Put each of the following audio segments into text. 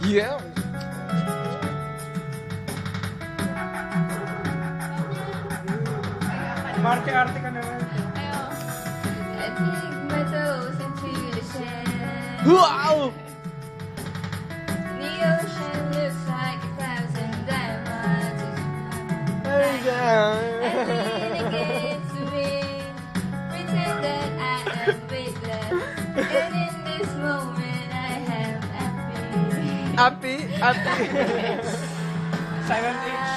Yeah. Marte-arte ka naman. I dig my toes into the sand. Wow! The ocean looks like a thousand diamonds. Ay, I lean against the wind, pretend that I am weightless. And in this moment I am happy. Happy? Silent H.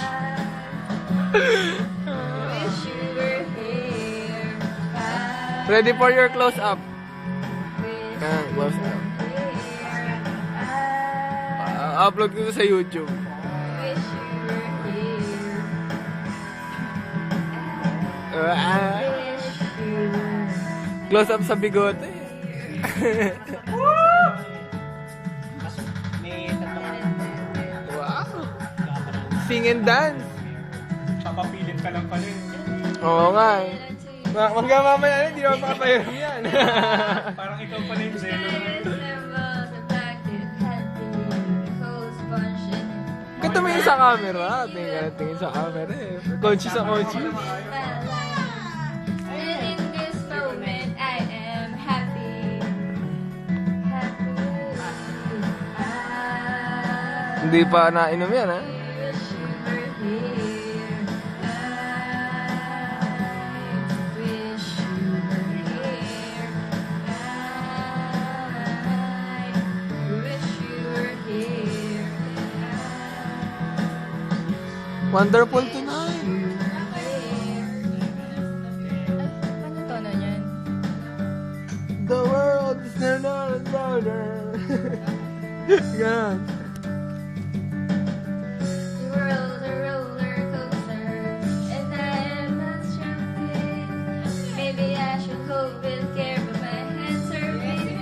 Wish you were here. I Ready for your close-up. wish Ah, close up. here. Upload ko sa YouTube. Wish you were here. Ah, Wish you were close-up sa bigote. May tatlong Wow! Sing and dance. papapilit ka lang pala yun. Oo nga eh. Mamaya hindi naman makapahiram yan. Parang ikaw pala yung Zeno. Kaya tumingin sa camera. Tingin sa camera eh. Conscious sa conscious. And in this moment, I am happy. Hindi pa nainom yan ha. Wish you were here. I wish you were here. Wonderful tonight. Ano tono niyan? The world is not louder. Ganon. The world's a roller coaster, and I am not struggling. Maybe I should hold with care, but my hands are busy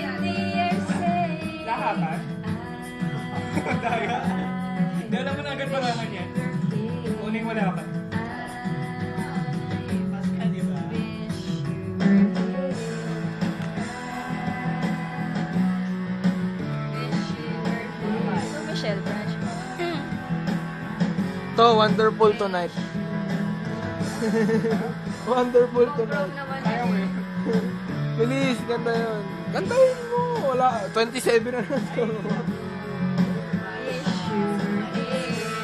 in the air saying, Lahatan? Daya. Hindi alam mo na agad malaman yan. Uling wala ka. Di ba? So, Michelle Branch. To, wonderful tonight. Wonderful Punk tonight. rock naman. Ayaw mo yun. Bilis, ganda yun. Kantahin mo. Wala. 27 na lang to. Wish you were here.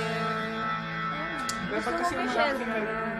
Dapat Gusto kasi mo yung Michelle mga Branch.